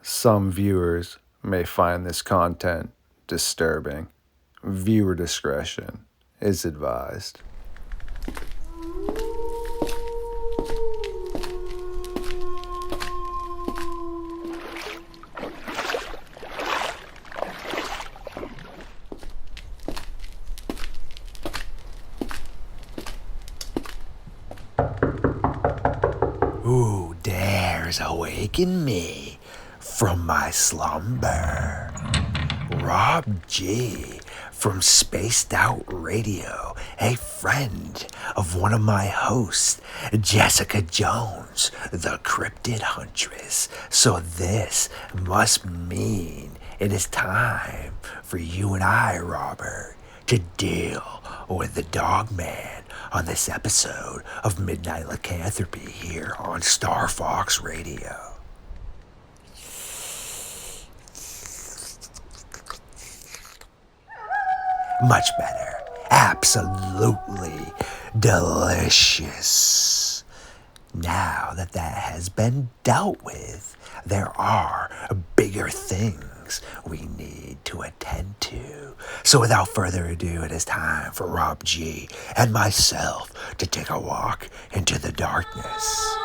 Some viewers may find this content disturbing. Viewer discretion is advised. Who dares awaken me from my slumber? Rob G from Spaced Out Radio, a friend of one of my hosts, Jessica Jones, the Cryptid Huntress. So this must mean it is time for you and I, Robert, to deal with the Dogman on this episode of Midnight Lycanthropy here on Starfox Radio. Much better. Absolutely delicious. Now that has been dealt with, there are bigger things we need to attend to. So without further ado, it is time for Rob G and myself to take a walk into the darkness.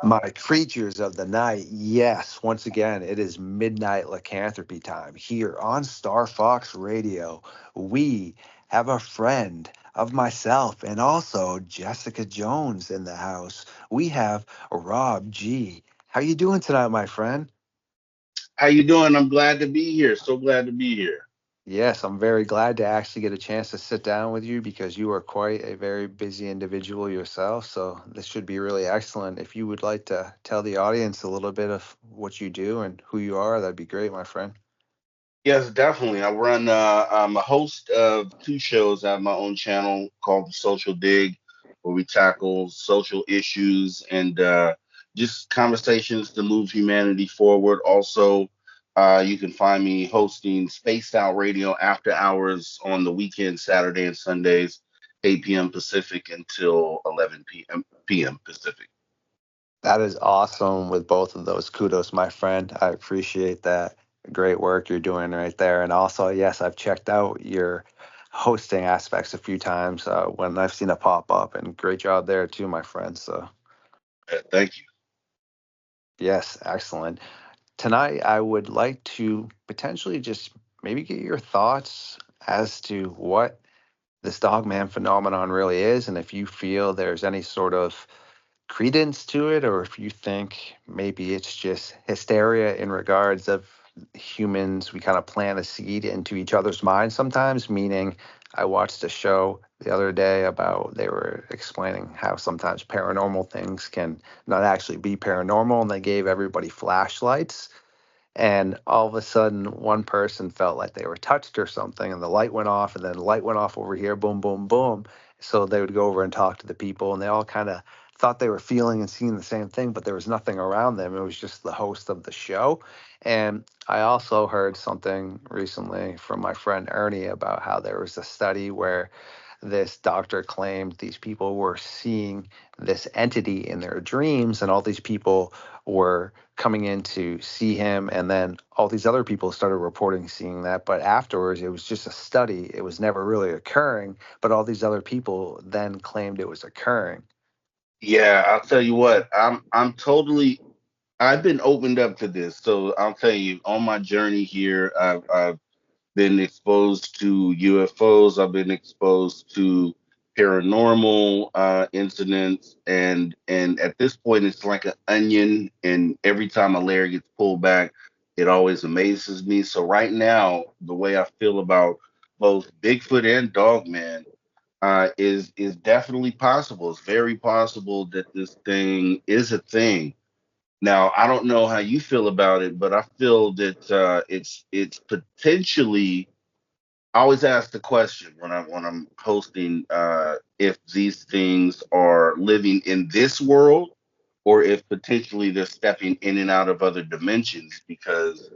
My creatures of the night, yes, once again, it is midnight lycanthropy time here on Star Fox Radio. We have a friend of myself and also Jessica Jones in the house. We have Rob G. How you doing tonight, my friend? How you doing? I'm glad to be here. So glad to be here. Yes, I'm very glad to actually get a chance to sit down with you because you are quite a very busy individual yourself. So this should be really excellent. If you would like to tell the audience a little bit of what you do and who you are, that'd be great, my friend. Yes, definitely. I'm a host of two shows. I have my own channel called The Social Dig, where we tackle social issues and just conversations to move humanity forward. Also, you can find me hosting Spaced Out Radio after hours on the weekend, Saturday and Sundays, 8 p.m. Pacific until 11 p.m. Pacific. That is awesome with both of those. Kudos, my friend. I appreciate that. Great work you're doing right there. And also, yes, I've checked out your hosting aspects a few times when I've seen it pop up, and great job there too, my friend. So, Thank you. yes, excellent. Tonight, I would like to potentially just maybe get your thoughts as to what this dogman phenomenon really is, and if you feel there's any sort of credence to it, or if you think maybe it's just hysteria in regards of humans. We kind of plant a seed into each other's minds sometimes, meaning I watched a show the other day about they were explaining how sometimes paranormal things can not actually be paranormal, and they gave everybody flashlights, and all of a sudden one person felt like they were touched or something, and the light went off, and then the light went off over here, boom boom boom. So they would go over and talk to the people, and they all kind of thought they were feeling and seeing the same thing, but there was nothing around them. It was just the host of the show. And I also heard something recently from my friend Ernie about how there was a study where this doctor claimed these people were seeing this entity in their dreams, and all these people were coming in to see him, and then all these other people started reporting seeing that, but afterwards it was just a study, it was never really occurring, but all these other people then claimed it was occurring. Yeah, I'll tell you what. I'm totally I've been opened up to this. So I'll tell you, on my journey here, I've been exposed to UFOs. I've been exposed to paranormal incidents, and at this point, it's like an onion. And every time a layer gets pulled back, it always amazes me. So right now, the way I feel about both Bigfoot and Dogman is definitely possible. It's very possible that this thing is a thing. Now, I don't know how you feel about it, but I feel that it's potentially. I always ask the question when I'm hosting if these things are living in this world or if potentially they're stepping in and out of other dimensions because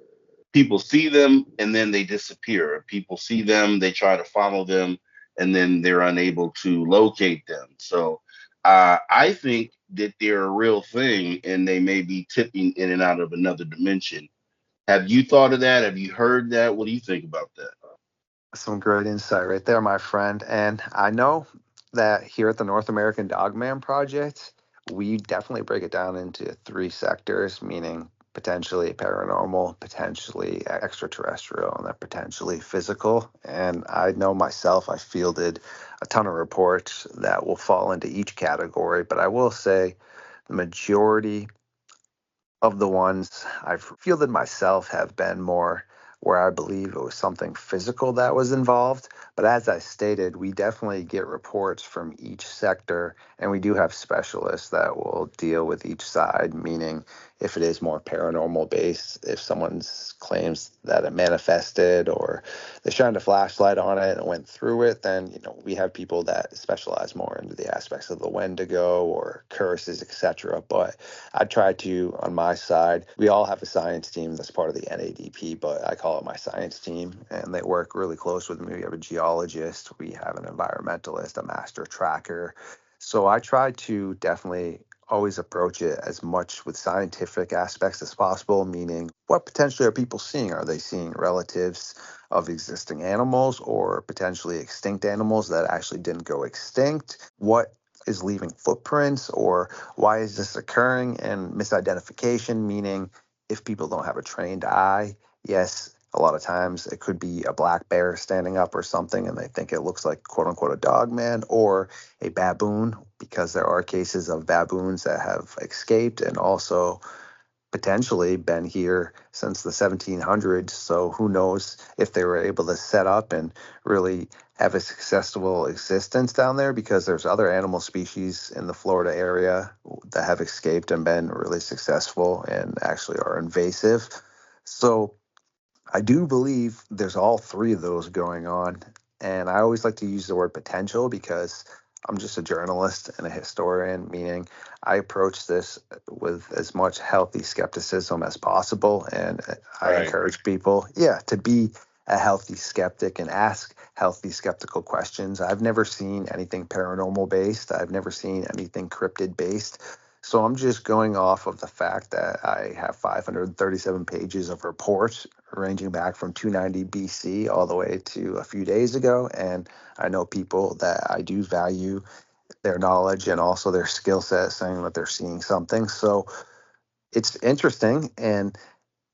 people see them and then they disappear. People see them, they try to follow them, and then they're unable to locate them. So I think that they're a real thing and they may be tipping in and out of another dimension. Have you thought of that? Have you heard that? What do you think about that? Some great insight right there, my friend. And I know that here at the North American Dogman Project, we definitely break it down into three sectors, meaning potentially paranormal, potentially extraterrestrial, and then potentially physical. And I know myself, I fielded a ton of reports that will fall into each category, but I will say the majority of the ones I've fielded myself have been more where I believe it was something physical that was involved. But as I stated, we definitely get reports from each sector, and we do have specialists that will deal with each side, meaning if it is more paranormal based, if someone claims that it manifested or they shined a flashlight on it and went through it, then we have people that specialize more into the aspects of the Wendigo or curses, etc. But I try to, on my side, we all have a science team that's part of the NADP, but I call it my science team, and they work really close with me. We have a geologist, we have an environmentalist, a master tracker. So I try to definitely always approach it as much with scientific aspects as possible, meaning what potentially are people seeing? Are they seeing relatives of existing animals or potentially extinct animals that actually didn't go extinct? What is leaving footprints, or why is this occurring? And misidentification, meaning if people don't have a trained eye, yes, a lot of times it could be a black bear standing up or something, and they think it looks like quote unquote a dog man or a baboon, because there are cases of baboons that have escaped and also potentially been here since the 1700s. So who knows if they were able to set up and really have a successful existence down there, because there's other animal species in the Florida area that have escaped and been really successful and actually are invasive. So I do believe there's all three of those going on. And I always like to use the word potential because I'm just a journalist and a historian, meaning I approach this with as much healthy skepticism as possible. And I Right. encourage people, yeah, to be a healthy skeptic and ask healthy skeptical questions. I've never seen anything paranormal based, I've never seen anything cryptid based. So I'm just going off of the fact that I have 537 pages of reports ranging back from 290 BC all the way to a few days ago. And I know people that I do value their knowledge and also their skill set, saying that they're seeing something. So it's interesting. And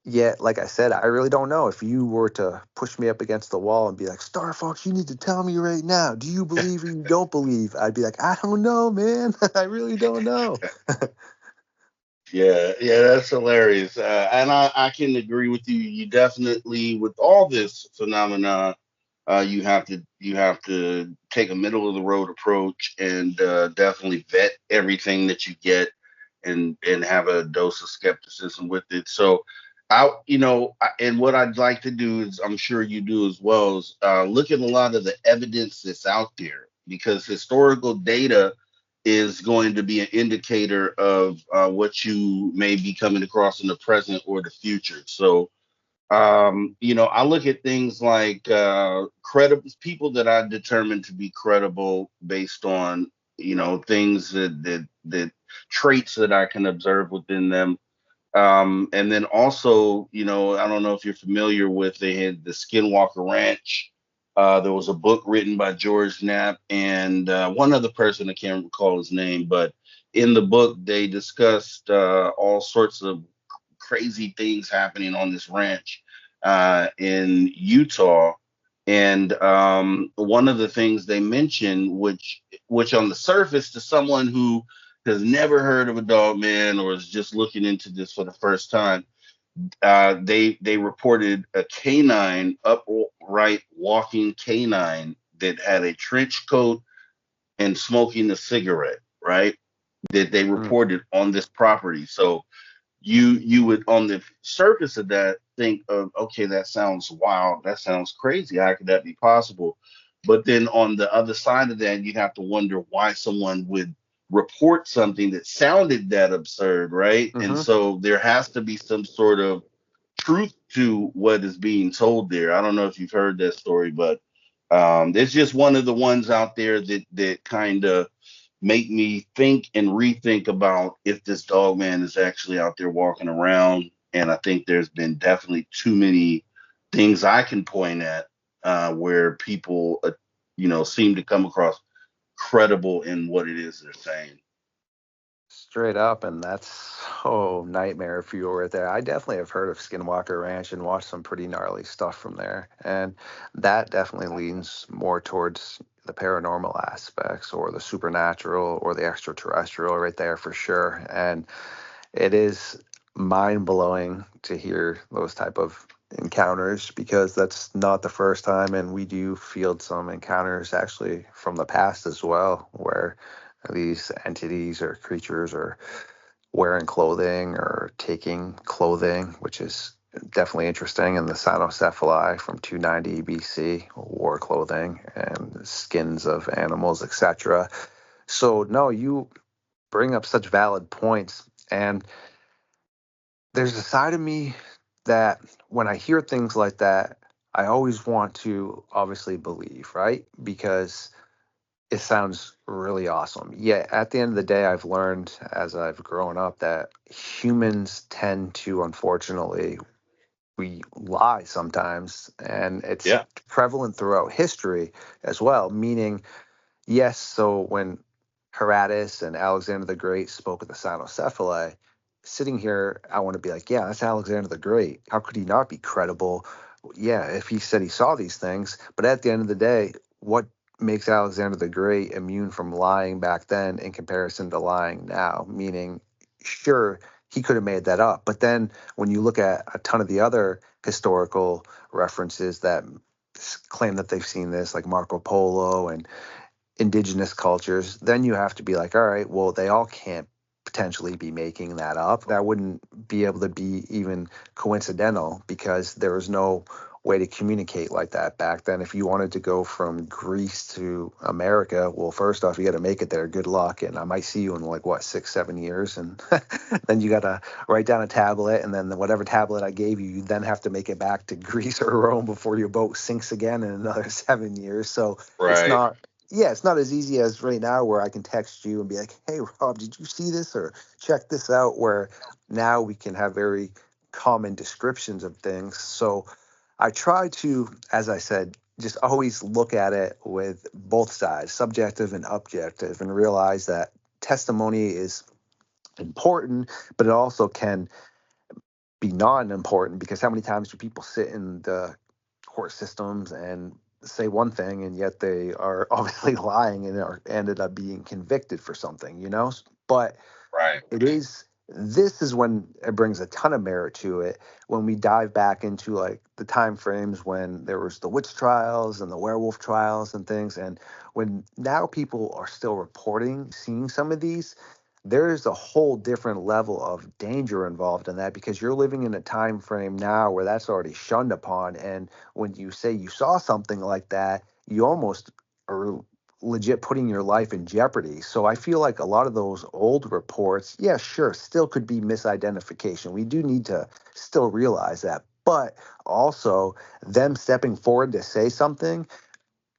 yet, like I said, I really don't know. If you were to push me up against the wall and be like, Star Fox, you need to tell me right now, do you believe or you don't believe? I'd be like, I don't know, man. I really don't know. Yeah, yeah, that's hilarious. And I can agree with you. You definitely, with all this phenomena, you have to take a middle of the road approach and definitely vet everything that you get and have a dose of skepticism with it. So and what I'd like to do is, I'm sure you do as well, is look at a lot of the evidence that's out there because historical data is going to be an indicator of what you may be coming across in the present or the future. So I look at things like credible people that I determine to be credible based on, things that traits that I can observe within them. And then also, I don't know if you're familiar with, they had the Skinwalker Ranch. There was a book written by George Knapp and one other person, I can't recall his name, but in the book, they discussed all sorts of crazy things happening on this ranch in Utah. And one of the things they mentioned, which on the surface, to someone who has never heard of a dog man or is just looking into this for the first time, they reported a canine, upright walking canine that had a trench coat and smoking a cigarette, right? That they Mm. reported on this property. So you would, on the surface of that, think of, okay, that sounds wild, that sounds crazy, how could that be possible? But then on the other side of that, you have to wonder why someone would report something that sounded that absurd, right? And Hmm. so there has to be some sort of truth to what is being told there. I don't know if you've heard that story, but it's just one of the ones out there that kind of make me think and rethink about if this dog man is actually out there walking around. And I think there's been definitely too many things I can point at where people, seem to come across credible in what it is they're saying. Straight up, and that's nightmare if you were there. I definitely have heard of Skinwalker Ranch and watched some pretty gnarly stuff from there, and that definitely leans more towards the paranormal aspects or the supernatural or the extraterrestrial right there for sure. And it is mind blowing to hear those type of encounters because that's not the first time, and we do field some encounters actually from the past as well where these entities or creatures are wearing clothing or taking clothing, which is definitely interesting. And the cynocephali from 290 BC wore clothing and skins of animals, etc. So no, you bring up such valid points. And there's a side of me that when I hear things like that, I always want to obviously believe, right? Because it sounds really awesome. Yeah, at the end of the day, I've learned as I've grown up that humans tend to, unfortunately, we lie sometimes, and it's Yeah. prevalent throughout history as well. Meaning, yes, so when Herodotus and Alexander the Great spoke of the cynocephali, sitting here, I want to be like, yeah, that's Alexander the Great. How could he not be credible? Yeah, if he said he saw these things. But at the end of the day, what makes Alexander the Great immune from lying back then in comparison to lying now? Meaning, sure, he could have made that up. But then when you look at a ton of the other historical references that claim that they've seen this, like Marco Polo and indigenous cultures, then you have to be like, all right, well, they all can't potentially be making that up. That wouldn't be able to be even coincidental because there was no way to communicate like that back then. If you wanted to go from Greece to America, well, first off, you got to make it there. Good luck. And I might see you in like, what, 6, 7 years. And then you got to write down a tablet. And then whatever tablet I gave you, you then have to make it back to Greece or Rome before your boat sinks again in another 7 years. So it's Right. not yeah, it's not as easy as right now where I can text you and be like, hey, Rob, did you see this or check this out? Where now we can have very common descriptions of things. So I try to, as I said, just always look at it with both sides, subjective and objective, and realize that testimony is important, but it also can be non-important because how many times do people sit in the court systems and say one thing and yet they are obviously lying and are ended up being convicted for something, But Right. it is this is when it brings a ton of merit to it when we dive back into like the time frames when there was the witch trials and the werewolf trials and things, and when now people are still reporting seeing some of these, there's a whole different level of danger involved in that because you're living in a time frame now where that's already shunned upon. And when you say you saw something like that, you almost are legit putting your life in jeopardy. So I feel like a lot of those old reports, yeah, sure, still could be misidentification. We do need to still realize that. But also, them stepping forward to say something,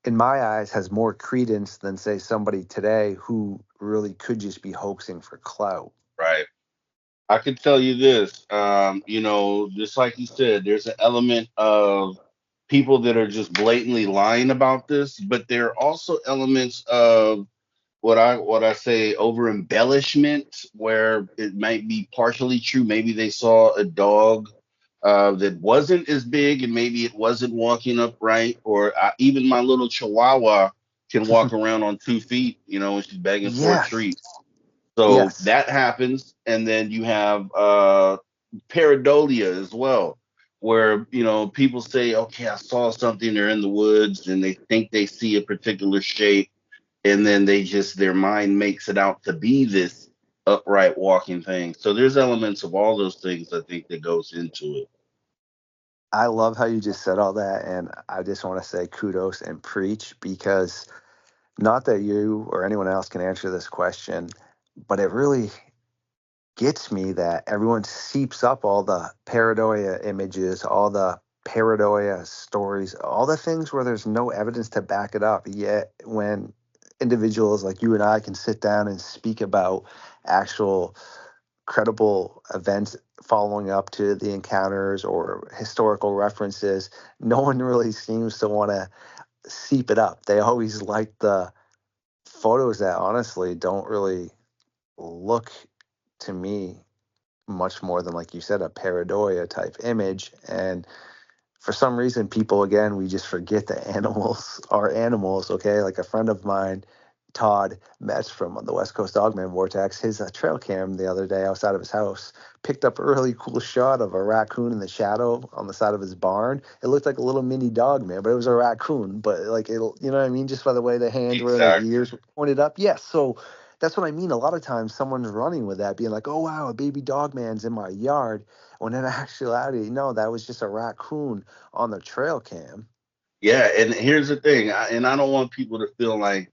in my eyes, has more credence than, say, somebody today who really could just be hoaxing for clout. Right. I can tell you this, just like you said, there's an element of people that are just blatantly lying about this, but there are also elements of what I say over embellishment, where it might be partially true. Maybe they saw a dog that wasn't as big, and maybe it wasn't walking upright, or even my little Chihuahua can walk around on 2 feet, when she's begging for a Yes. treat. So Yes. that happens, and then you have pareidolia as well, where people say, "Okay, I saw something. They're in the woods, and they think they see a particular shape, and then their mind makes it out to be this upright walking thing." So there's elements of all those things I think that goes into it. I love how you just said all that. And I just want to say kudos and preach because not that you or anyone else can answer this question, but it really gets me that everyone seeps up all the pareidolia images, all the pareidolia stories, all the things where there's no evidence to back it up. Yet when individuals like you and I can sit down and speak about actual credible events following up to the encounters or historical references, no one really seems to want to seep it up. They always like the photos that honestly don't really look to me much more than, like you said, a pareidolia type image. And for some reason, people, again, we just forget that animals are animals. Okay, like a friend of mine, Todd Metz from the West Coast Dogman Vortex, his trail cam the other day outside of his house picked up a really cool shot of a raccoon in the shadow on the side of his barn. It looked like a little mini dog man, but it was a raccoon. But like it'll, you know what I mean, just by the way the hands were and the Exactly. ears were pointed up. Yes, so that's what I mean. A lot of times, someone's running with that, being like, "Oh wow, a baby dog man's in my yard," when in actuality, no, that was just a raccoon on the trail cam. Yeah, and here's the thing, and I don't want people to feel like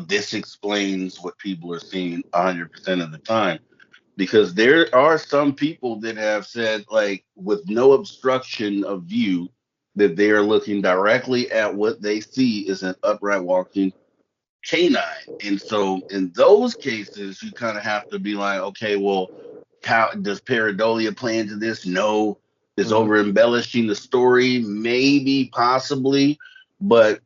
this explains what people are seeing 100% of the time, because there are some people that have said, like, with no obstruction of view, that they are looking directly at what they see is an upright walking canine. And so in those cases, you kind of have to be like, okay, well, how does pareidolia play into this? No. Is Hmm. over embellishing the story? Maybe, possibly, but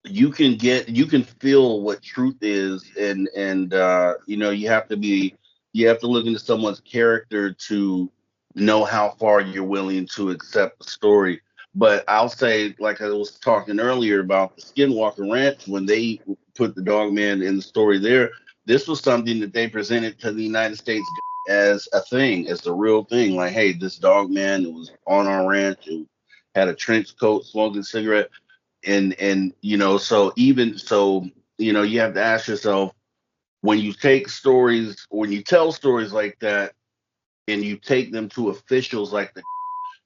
you can feel what truth is, and you have to look into someone's character to know how far you're willing to accept the story. But I'll say, like I was talking earlier about the Skinwalker Ranch, when they put the dog man in the story there, this was something that they presented to the United States as a thing, as the real thing. Like, hey, this dog man, it was on our ranch, it had a trench coat, smoking cigarette, and so even so, you have to ask yourself, when you tell stories like that, and you take them to officials like the,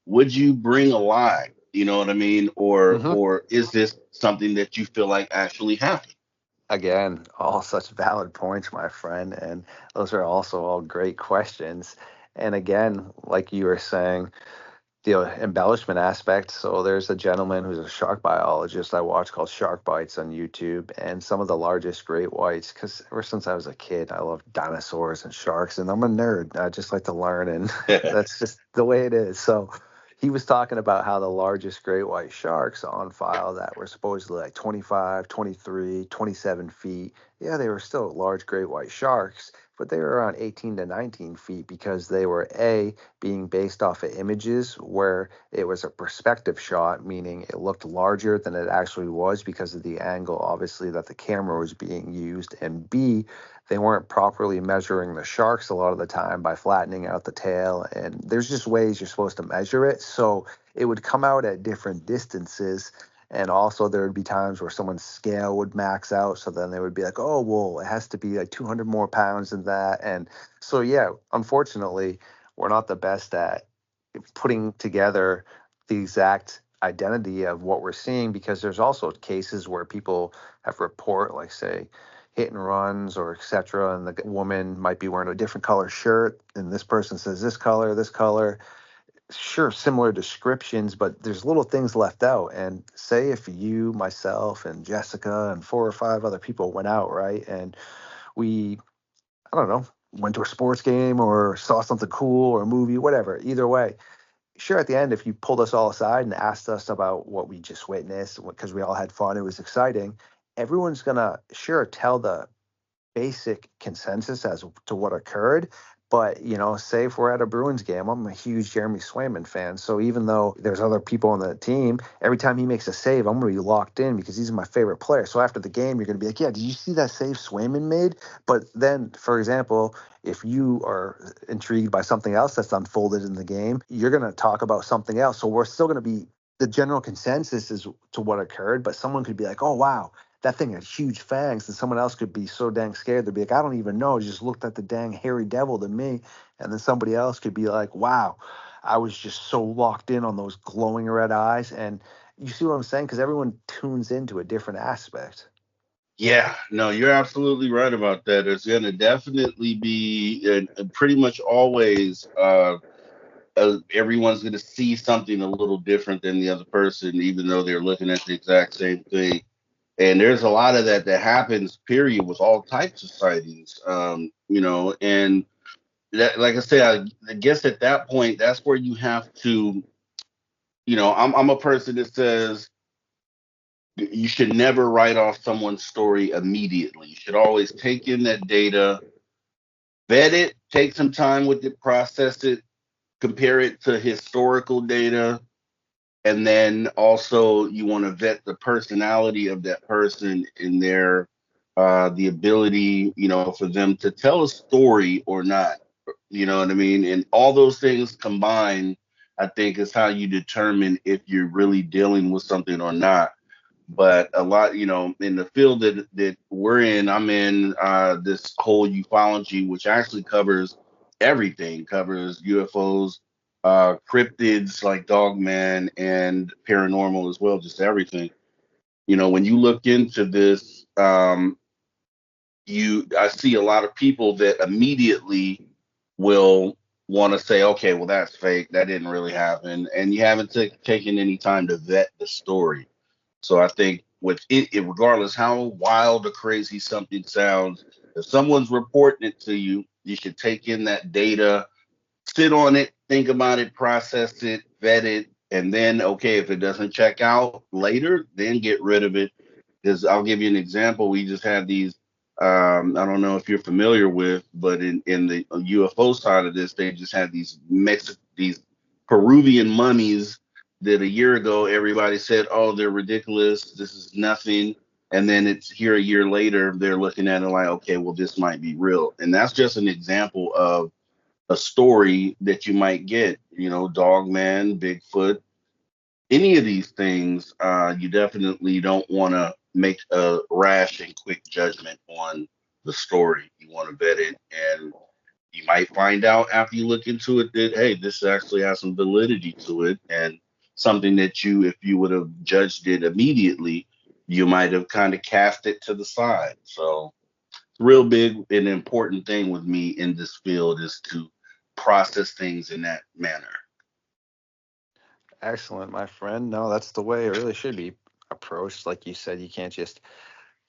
would you bring a lie? You know what I mean? or Hmm. or is this something that you feel like actually happened? Again, all such valid points, my friend. And those are also all great questions. And again, like you were saying, the embellishment aspect. So there's a gentleman who's a shark biologist I watch called Shark Bites on YouTube, and some of the largest great whites. Because ever since I was a kid, I love dinosaurs and sharks, and I'm a nerd. I just like to learn, and that's just the way it is. So he was talking about how the largest great white sharks on file that were supposedly like 25, 23, 27 feet. Yeah, they were still large great white sharks, but they were around 18 to 19 feet because they were A, being based off of images where it was a perspective shot, meaning it looked larger than it actually was because of the angle, obviously, that the camera was being used. And B, they weren't properly measuring the sharks a lot of the time by flattening out the tail. And there's just ways you're supposed to measure it. So it would come out at different distances. And also, there would be times where someone's scale would max out. So then they would be like, oh, well, it has to be like 200 more pounds than that. And so, yeah, unfortunately, we're not the best at putting together the exact identity of what we're seeing, because there's also cases where people have report, like, say, hit and runs or etc., and the woman might be wearing a different color shirt and this person says this color, sure, similar descriptions, but there's little things left out. And say if you, myself, and Jessica and 4 or 5 other people went out, right, and we, I don't know, went to a sports game or saw something cool or a movie, whatever, either way, sure, at the end, if you pulled us all aside and asked us about what we just witnessed, because we all had fun, it was exciting, everyone's gonna sure tell the basic consensus as to what occurred. But, say if we're at a Bruins game, I'm a huge Jeremy Swayman fan. So even though there's other people on the team, every time he makes a save, I'm going to be locked in because he's my favorite player. So after the game, you're going to be like, yeah, did you see that save Swayman made? But then, for example, if you are intrigued by something else that's unfolded in the game, you're going to talk about something else. So we're still going to be, the general consensus is to what occurred, but someone could be like, oh, wow, that thing had huge fangs, and someone else could be so dang scared they'd be like, I don't even know, just looked at the dang hairy devil to me. And then somebody else could be like, wow, I was just so locked in on those glowing red eyes. And you see what I'm saying? Because everyone tunes into a different aspect. Yeah, no, you're absolutely right about that. There's going to definitely be pretty much always everyone's going to see something a little different than the other person, even though they're looking at the exact same thing. And there's a lot of that happens, period, with all types of sightings. And that, like I said, I guess at that point, that's where you have to, I'm a person that says you should never write off someone's story immediately. You should always take in that data, vet it, take some time with it, process it, compare it to historical data, and then also you want to vet the personality of that person and their the ability, for them to tell a story or not. You know what I mean? And all those things combined, I think, is how you determine if you're really dealing with something or not. But a lot, in the field that we're in, I'm in this whole ufology, which actually covers everything, covers UFOs, cryptids like Dogman, and paranormal as well, just everything. When you look into this, I see a lot of people that immediately will want to say, okay, well, that's fake, that didn't really happen, and you haven't taken any time to vet the story. So I think with regardless how wild or crazy something sounds, if someone's reporting it to you, you should take in that data, sit on it, think about it, process it, vet it, and then, okay, if it doesn't check out later, then get rid of it. Because I'll give you an example. We just had these. I don't know if you're familiar with, but in the UFO side of this, they just had these Peruvian mummies that a year ago everybody said, oh, they're ridiculous. This is nothing. And then it's here a year later, they're looking at it like, okay, well, this might be real. And that's just an example of a story that you might get, Dogman, Bigfoot, any of these things. You definitely don't want to make a rash and quick judgment on the story. You want to vet it, and you might find out after you look into it that, hey, this actually has some validity to it, and something that if you would have judged it immediately, you might have kind of cast it to the side. So real big and important thing with me in this field is to process things in that manner. Excellent, my friend. No, that's the way it really should be approached. Like you said, you can't just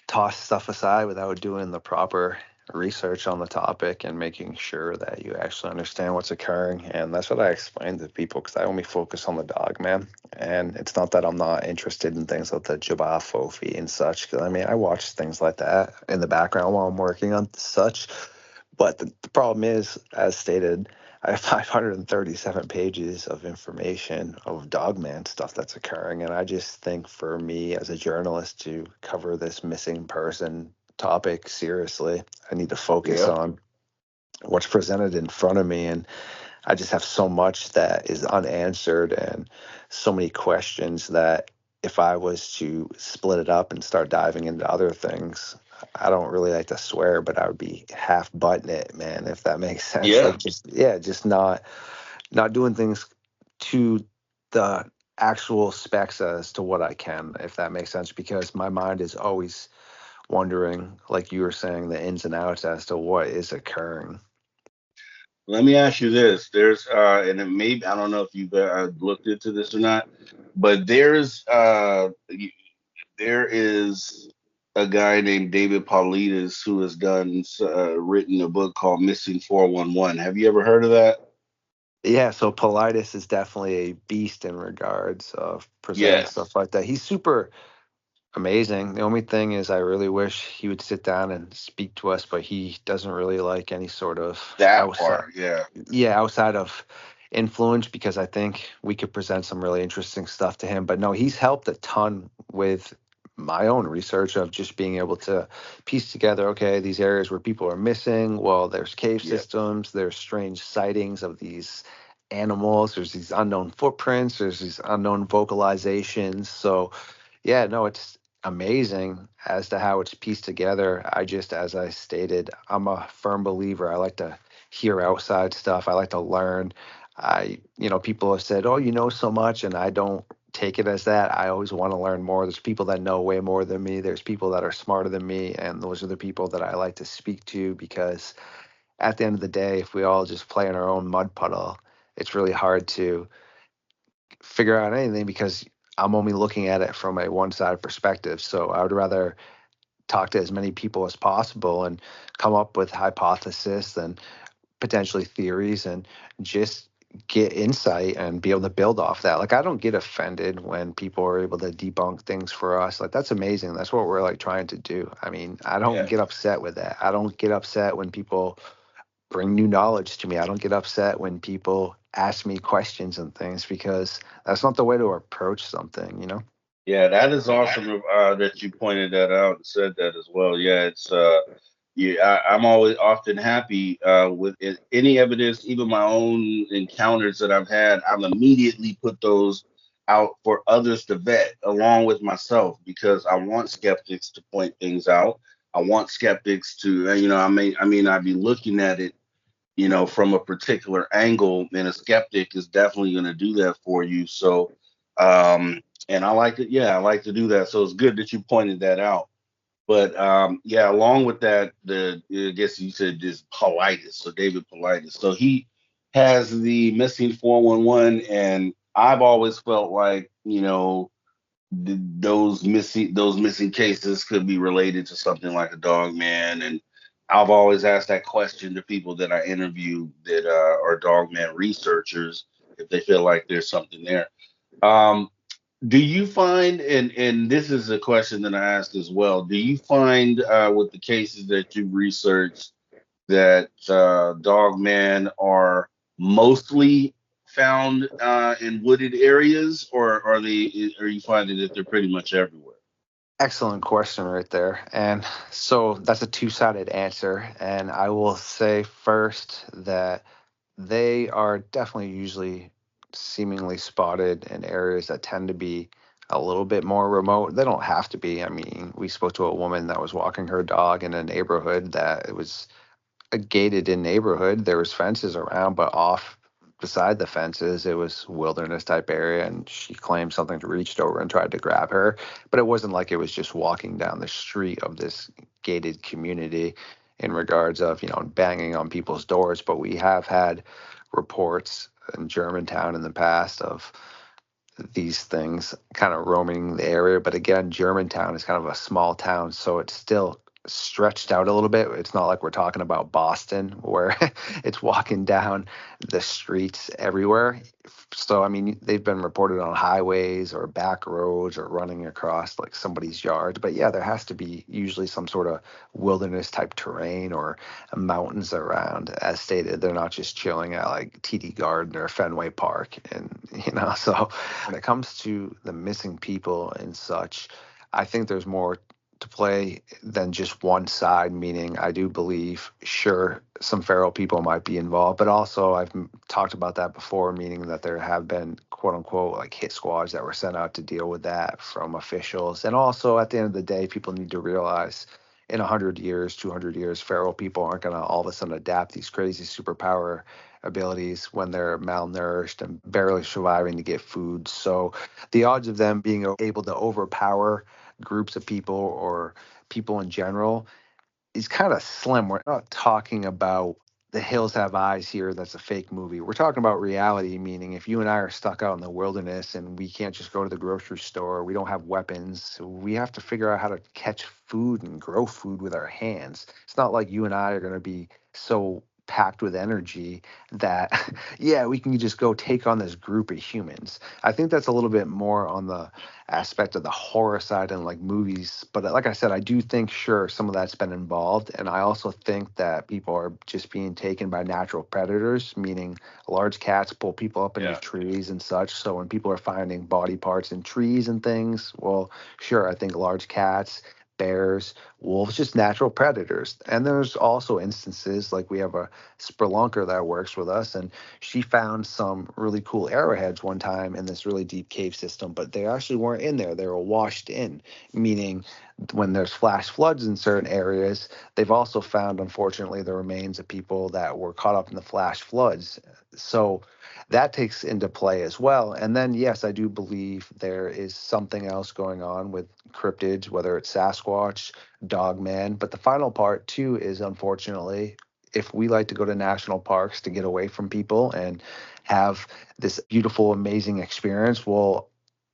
toss stuff aside without doing the proper research on the topic and making sure that you actually understand what's occurring. And that's what I explain to people because I only focus on the dog man. And it's not that I'm not interested in things like the Jabba Fofi and such. Because I mean, I watch things like that in the background while I'm working on such. But the problem is, as stated, I have 537 pages of information of dogman stuff that's occurring. And I just think for me as a journalist to cover this missing person topic seriously, I need to focus Yeah. on what's presented in front of me. And I just have so much that is unanswered and so many questions that if I was to split it up and start diving into other things, I don't really like to swear, but I would be half butting it, man, if that makes sense. Yeah. Like just yeah, just not doing things to the actual specs as to what I can, if that makes sense, because my mind is always wondering, like you were saying, the ins and outs as to what is occurring. Let me ask you this. There's and it may I don't know if you've looked into this or not, but there is a guy named David Paulides who has written a book called Missing 411. Have you ever heard of that? Yeah, so Politis is definitely a beast in regards of presenting Yes. stuff like that. He's super. amazing. The only thing is, I really wish he would sit down and speak to us, but he doesn't really like any sort of That outside, part, yeah, yeah, outside of influence, because I think we could present some really interesting stuff to him. But no, he's helped a ton with my own research of just being able to piece together, okay, these areas where people are missing. Well, there's cave yeah, systems, there's strange sightings of these animals, there's these unknown footprints, there's these unknown vocalizations. So yeah, no, it's amazing as to how it's pieced together. I just, as I stated, I'm a firm believer. I like to hear outside stuff. I like to learn. People have said, "Oh, you know so much," and I don't take it as that. I always want to learn more. There's people that know way more than me. There's people that are smarter than me, and those are the people that I like to speak to, because at the end of the day, if we all just play in our own mud puddle, it's really hard to figure out anything, because I'm only looking at it from a one side perspective. So I would rather talk to as many people as possible and come up with hypotheses and potentially theories, and just get insight and be able to build off that. Like, I don't get offended when people are able to debunk things for us. Like, that's amazing. That's what we're like trying to do. I mean, I don't yeah. get upset with that. I don't get upset when people bring new knowledge to me. I don't get upset when people ask me questions and things, because that's not the way to approach something. Yeah, that is awesome that you pointed that out and said that as well. Yeah, it's yeah, I'm always often happy with any evidence, even my own encounters that I've had. I'll immediately put those out for others to vet along with myself, because I want skeptics to point things out. I want skeptics to, I may not be looking at it, from a particular angle, and a skeptic is definitely going to do that for you. So, and I like it. Yeah, I like to do that. So it's good that you pointed that out. But yeah, along with that, I guess you said this Politis, so David Politis. So he has the missing 411, and I've always felt like, those missing cases could be related to something like a dog man. And I've always asked that question to people that I interview that are dog man researchers, if they feel like there's something there. Um, do you find, and this is a question that I ask as well, do you find with the cases that you've researched that dogmen are mostly found in wooded areas, or are you finding that they're pretty much everywhere? Excellent question right there. And so that's a two-sided answer. And I will say first that they are definitely usually seemingly spotted in areas that tend to be a little bit more remote. They don't have to be. I mean, we spoke to a woman that was walking her dog in a neighborhood that it was a gated in neighborhood. There was fences around, but off beside the fences, it was wilderness type area, and she claimed something reached over and tried to grab her. But it wasn't like it was just walking down the street of this gated community in regards of, banging on people's doors. But we have had reports in Germantown in the past of these things kind of roaming the area. But again, Germantown is kind of a small town, so it's still stretched out a little bit. It's not like we're talking about Boston where it's walking down the streets everywhere. So, I mean, they've been reported on highways or back roads or running across like somebody's yard. But yeah, there has to be usually some sort of wilderness type terrain or mountains around. As stated, they're not just chilling at like TD Garden or Fenway Park. And, so when it comes to the missing people and such, I think there's more to play than just one side, meaning I do believe, sure, some feral people might be involved, but also I've talked about that before, meaning that there have been quote unquote like hit squads that were sent out to deal with that from officials. And also at the end of the day, people need to realize in 100 years, 200 years, feral people aren't going to all of a sudden adapt these crazy superpower abilities when they're malnourished and barely surviving to get food. So the odds of them being able to overpower groups of people or people in general is kind of slim. We're not talking about The Hills Have Eyes here. That's a fake movie. We're talking about reality, meaning if you and I are stuck out in the wilderness and we can't just go to the grocery store, we don't have weapons, we have to figure out how to catch food and grow food with our hands. It's not like you and I are going to be so packed with energy that, yeah, we can just go take on this group of humans. I think that's a little bit more on the aspect of the horror side and like movies. But like I said, I do think, sure, some of that's been involved. And I also think that people are just being taken by natural predators, meaning large cats pull people up into Yeah. trees and such. So when people are finding body parts in trees and things, well, sure, I think large cats, bears, wolves, just natural predators. And there's also instances like we have a spelunker that works with us, and she found some really cool arrowheads one time in this really deep cave system, but they actually weren't in there. They were washed in, meaning when there's flash floods in certain areas, they've also found, unfortunately, the remains of people that were caught up in the flash floods. So that takes into play as well. And then, yes, I do believe there is something else going on with cryptids, whether it's Sasquatch, Dogman. But the final part, too, is unfortunately, if we like to go to national parks to get away from people and have this beautiful, amazing experience, well,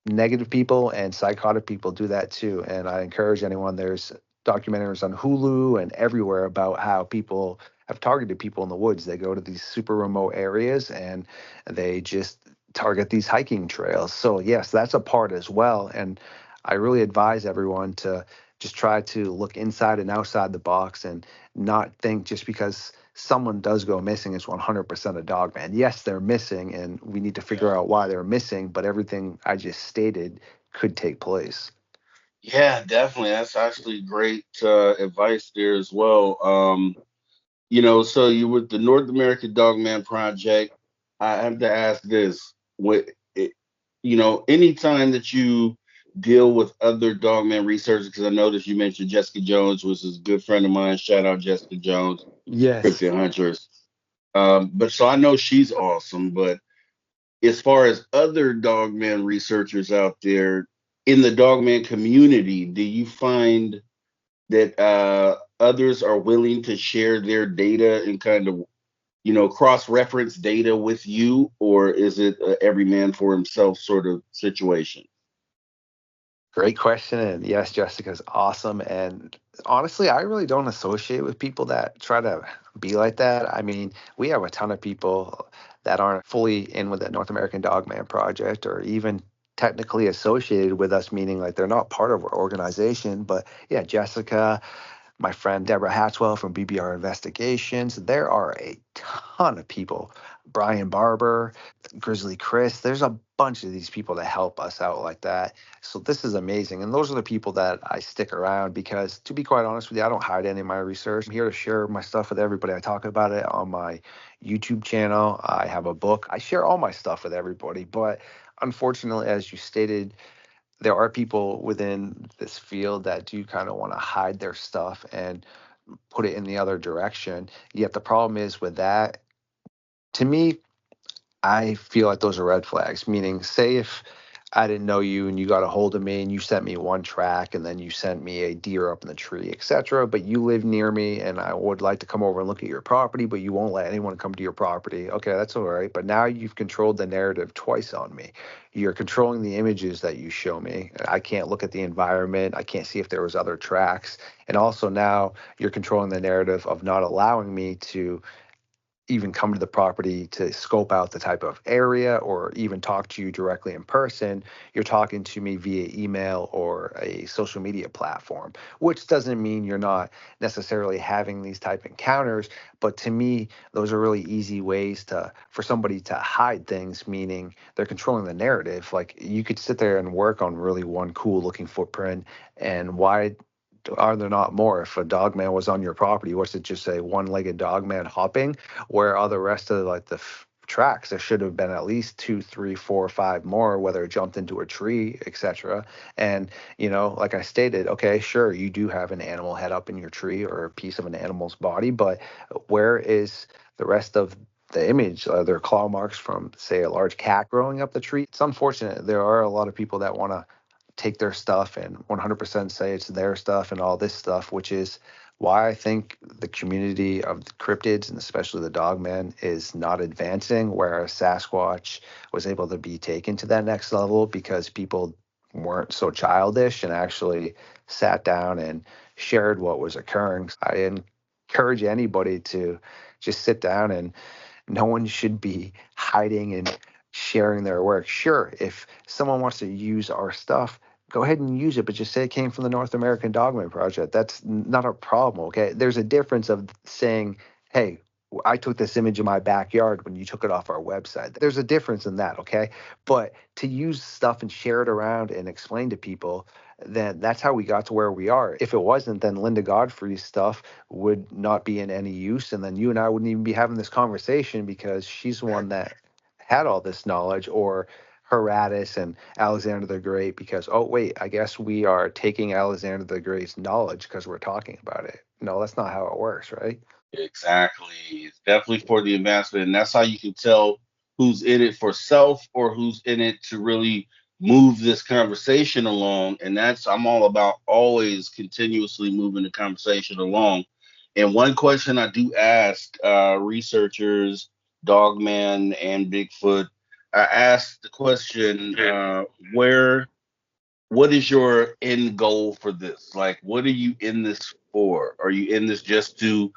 negative people and psychotic people do that too. And I encourage anyone, there's documentaries on Hulu and everywhere about how people have targeted people in the woods. They go to these super remote areas and they just target these hiking trails. So yes, that's a part as well. And I really advise everyone to just try to look inside and outside the box and not think just because someone does go missing is 100% a dog man. Yes, they're missing and we need to figure out why they're missing, but everything I just stated could take place. Yeah, definitely. That's actually great advice there as well. So you with the North American Dogman Project, I have to ask this: what it, anytime that you deal with other Dogman researchers, because I noticed you mentioned Jessica Jones, was a good friend of mine. Shout out Jessica Jones, Yes. Cryptid Huntress. But so I know she's awesome. But as far as other Dogman researchers out there in the Dogman community, do you find that others are willing to share their data and kind of cross-reference data with you, or is it a every man for himself sort of situation? Great question. And yes, Jessica's awesome. And honestly, I really don't associate with people that try to be like that. I mean, we have a ton of people that aren't fully in with the North American Dogman Project or even technically associated with us, meaning like they're not part of our organization. But yeah, Jessica, my friend Deborah Hatchwell from BBR Investigations. There are a ton of people. Brian Barber, Grizzly Chris. There's a bunch of these people that help us out like that. So this is amazing. And those are the people that I stick around because, to be quite honest with you, I don't hide any of my research. I'm here to share my stuff with everybody. I talk about it on my YouTube channel. I have a book. I share all my stuff with everybody. But unfortunately, as you stated, there are people within this field that do kind of want to hide their stuff and put it in the other direction. Yet the problem is with that, to me, I feel like those are red flags. Meaning, say if I didn't know you and you got a hold of me and you sent me one track and then you sent me a deer up in the tree, etc. But you live near me and I would like to come over and look at your property, but you won't let anyone come to your property. Okay, that's all right. But now you've controlled the narrative twice on me. You're controlling the images that you show me. I can't look at the environment. I can't see if there was other tracks. And also now you're controlling the narrative of not allowing me to even come to the property to scope out the type of area or even talk to you directly in person. You're talking to me via email or a social media platform, which doesn't mean you're not necessarily having these type encounters. But to me, those are really easy ways to for somebody to hide things, meaning they're controlling the narrative. Like you could sit there and work on really one cool looking footprint, and why are there not more? If a dogman was on your property, what's it just say one-legged dogman hopping? Where all the rest of like the tracks, there should have been at least two, three, four, five more, whether it jumped into a tree, etc. And like I stated, okay, sure, you do have an animal head up in your tree or a piece of an animal's body, but where is the rest of the image? Are there claw marks from, say, a large cat growing up the tree? It's unfortunate. There are a lot of people that want to take their stuff and 100% say it's their stuff and all this stuff, which is why I think the community of the cryptids and especially the dogmen is not advancing, whereas Sasquatch was able to be taken to that next level because people weren't so childish and actually sat down and shared what was occurring. I encourage anybody to just sit down, and no one should be hiding and sharing their work. Sure, if someone wants to use our stuff, go ahead and use it, but just say it came from the North American Dogman Project. That's not a problem, okay? There's a difference of saying, hey, I took this image in my backyard when you took it off our website. There's a difference in that, okay? But to use stuff and share it around and explain to people, then that's how we got to where we are. If it wasn't, then Linda Godfrey's stuff would not be in any use, and then you and I wouldn't even be having this conversation because she's the one that had all this knowledge, or Herodotus and Alexander the Great, because oh wait, I guess we are taking Alexander the Great's knowledge because we're talking about it. No, that's not how it works, right? Exactly. It's definitely for the advancement. And that's how you can tell who's in it for self or who's in it to really move this conversation along. And that's, I'm all about always continuously moving the conversation along. And one question I do ask researchers, Dogman and Bigfoot, I ask the question, where, what is your end goal for this? Like, what are you in this for? Are you in this just to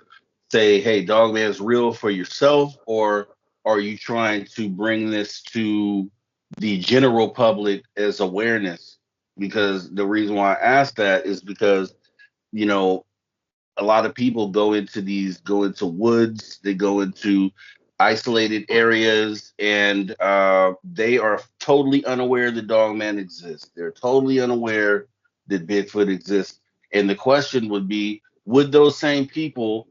say, hey, Dogman's real for yourself, or are you trying to bring this to the general public as awareness? Because the reason why I ask that is because, you know, a lot of people go into woods, they go into isolated areas, and they are totally unaware that Dogman exists. They're totally unaware that Bigfoot exists. And the question would be, would those same people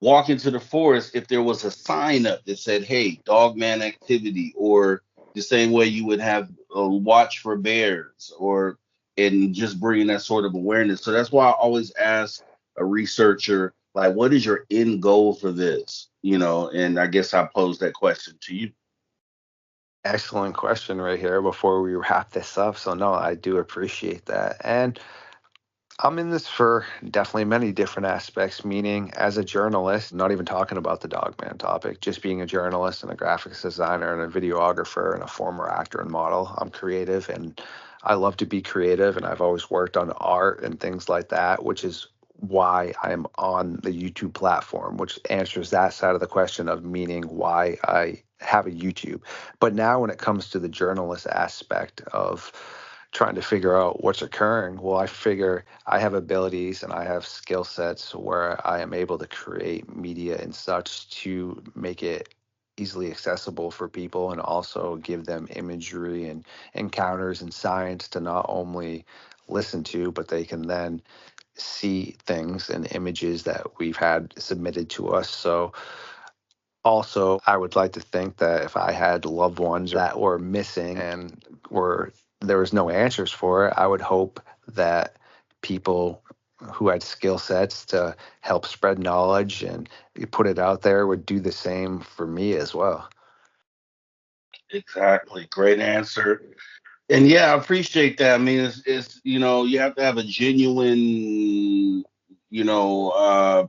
walk into the forest if there was a sign up that said, hey, Dogman activity, or the same way you would have a watch for bears, or and just bringing that sort of awareness. So that's why I always ask a researcher, like, what is your end goal for this? You know, and I guess I pose that question to you. Excellent question right here before we wrap this up. So no, I do appreciate that. And I'm in this for definitely many different aspects, meaning as a journalist, not even talking about the Dogman topic, just being a journalist and a graphics designer and a videographer and a former actor and model. I'm creative and I love to be creative, and I've always worked on art and things like that, which is why I'm on the YouTube platform, which answers that side of the question of meaning why I have a YouTube. But now when it comes to the journalist aspect of trying to figure out what's occurring, well, I figure I have abilities and I have skill sets where I am able to create media and such to make it easily accessible for people, and also give them imagery and encounters and science to not only listen to, but they can then see things and images that we've had submitted to us. So also, I would like to think that if I had loved ones that were missing and were there was no answers for it, I would hope that people who had skill sets to help spread knowledge and put it out there would do the same for me as well. Exactly. Great answer. And yeah, I appreciate that. I mean, it's you know, you have to have a genuine,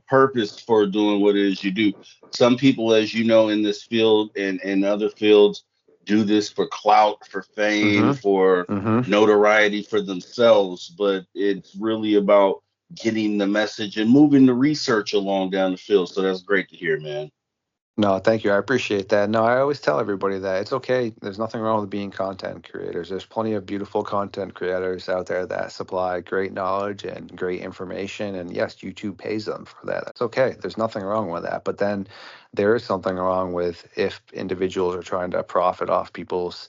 purpose for doing what it is you do. Some people, as you know, in this field and other fields, do this for clout, for fame, Mm-hmm. for Mm-hmm. notoriety for themselves. But it's really about getting the message and moving the research along down the field. So that's great to hear, man. No, thank you. I appreciate that. No, I always tell everybody that it's okay. There's nothing wrong with being content creators. There's plenty of beautiful content creators out there that supply great knowledge and great information. And yes, YouTube pays them for that. That's okay. There's nothing wrong with that. But then there is something wrong with if individuals are trying to profit off people's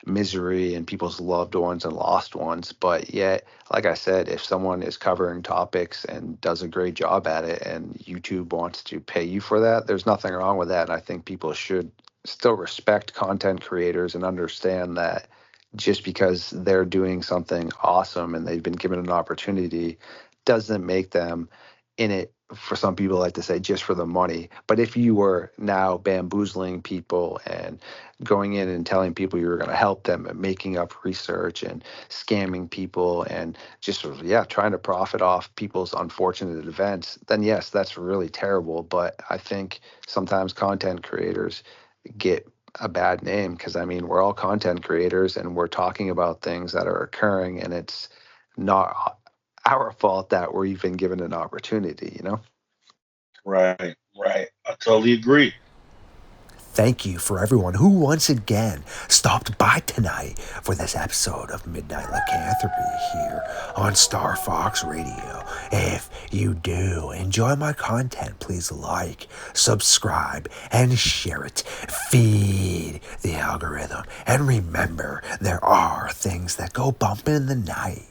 misery and people's loved ones and lost ones. But yet, like I said, if someone is covering topics and does a great job at it and YouTube wants to pay you for that, there's nothing wrong with that. And I think people should still respect content creators and understand that just because they're doing something awesome and they've been given an opportunity doesn't make them in it, for some people like to say, just for the money. But if you were now bamboozling people and going in and telling people you were going to help them and making up research and scamming people and just sort of, yeah, trying to profit off people's unfortunate events, then yes, that's really terrible. But I think sometimes content creators get a bad name because, I mean, we're all content creators and we're talking about things that are occurring, and it's not our fault that we're even given an opportunity, you know? Right, right. I totally agree. Thank you for everyone who once again stopped by tonight for this episode of Midnight Lycanthropy here on Star Fox Radio. If you do enjoy my content, please like, subscribe, and share it. Feed the algorithm. And remember, there are things that go bump in the night.